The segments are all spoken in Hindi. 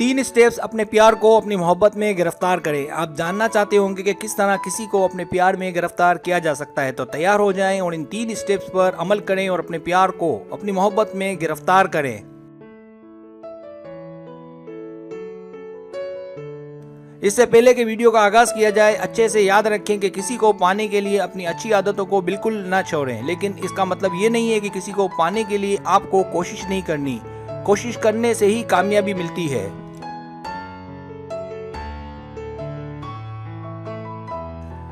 3 स्टेप्स अपने प्यार को अपनी मोहब्बत में गिरफ्तार करें। आप जानना चाहते होंगे कि किस तरह किसी को अपने प्यार में गिरफ्तार किया जा सकता है, तो तैयार हो जाएं और इन 3 स्टेप्स पर अमल करें और अपने प्यार को अपनी मोहब्बत में गिरफ्तार करें। इससे पहले कि वीडियो का आगाज किया जाए, अच्छे से याद रखें कि किसी को पाने के लिए अपनी अच्छी आदतों को बिल्कुल ना छोड़ें, लेकिन इसका मतलब ये नहीं है कि किसी को पाने के लिए आपको कोशिश नहीं करनी। कोशिश करने से ही कामयाबी मिलती है।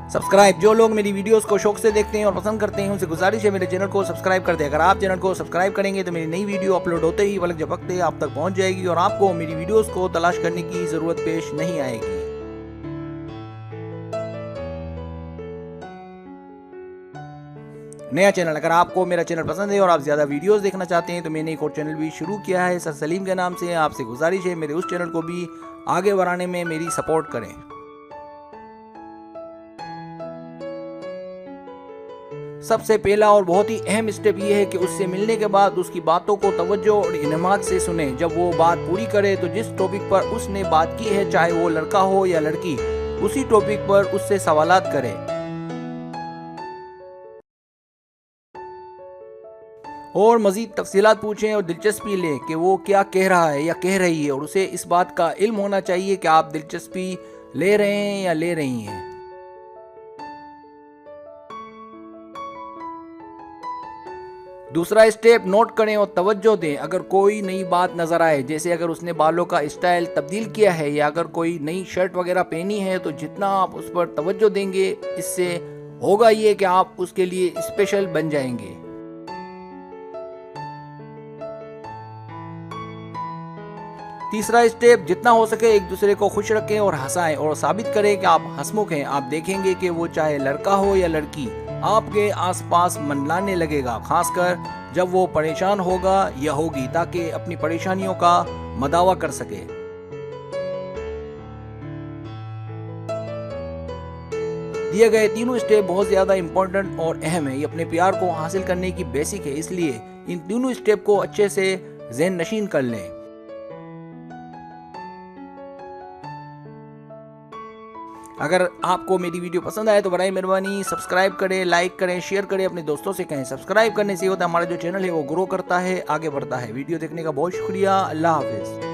सब्सक्राइब, जो लोग मेरी वीडियोस को शौक से देखते हैं और पसंद करते हैं उनसे गुजारिश है मेरे चैनल को सब्सक्राइब कर दें। अगर आप चैनल को सब्सक्राइब करेंगे तो मेरी नई वीडियो अपलोड होते ही पलक झपकते आप तक पहुंच जाएगी और आपको मेरी वीडियोस को तलाश करने की जरूरत पेश नहीं आएगी। नया चैनल, अगर आपको मेरा चैनल पसंद है और आप ज्यादा वीडियोस देखना चाहते हैं तो मैंने एक और चैनल भी शुरू किया है सर सलीम के नाम से। आपसे गुजारिश है मेरे उस चैनल को भी आगे बढ़ाने में मेरी सपोर्ट करें। सबसे पहला और बहुत ही अहम स्टेप ये है कि उससे मिलने के बाद उसकी बातों को तवज्जो और इनामत से सुने। जब वो बात पूरी करे तो जिस टॉपिक पर उसने बात की है, चाहे वो लड़का हो या लड़की, उसी टॉपिक पर उससे सवालात करें और मजीद तफसीलात पूछें और दिलचस्पी लें कि वो क्या कह रहा है या कह रही है, और उसे इस बात का इल्म होना चाहिए कि आप दिलचस्पी ले रहे हैं या ले रही हैं। दूसरा स्टेप, नोट करें और तवज्जो दें। अगर कोई नई बात नजर आए, जैसे अगर उसने बालों का स्टाइल तब्दील किया है या अगर कोई नई शर्ट वगैरह पहनी है, तो जितना आप उस पर तवज्जो देंगे, इससे होगा ये कि आप उसके लिए स्पेशल बन जाएंगे। तीसरा स्टेप, जितना हो सके एक दूसरे को खुश रखें और हंसाएं और साबित करें कि आप हंसमुख हैं। आप देखेंगे कि वो चाहे लड़का हो या लड़की आपके आसपास मंडलाने लगेगा, खासकर जब वो परेशान होगा या होगी, ताकि अपनी परेशानियों का मदावा कर सके। दिए गए तीनों स्टेप बहुत ज्यादा इंपॉर्टेंट और अहम है। ये अपने प्यार को हासिल करने की बेसिक है, इसलिए इन तीनों स्टेप को अच्छे से ज़हन नशीन कर लें। अगर आपको मेरी वीडियो पसंद आए तो बराए मेहरबानी सब्सक्राइब करें, लाइक करें, शेयर करें, अपने दोस्तों से कहें। सब्सक्राइब करने से होता है हमारा जो चैनल है वो ग्रो करता है, आगे बढ़ता है। वीडियो देखने का बहुत शुक्रिया। अल्लाह हाफिज।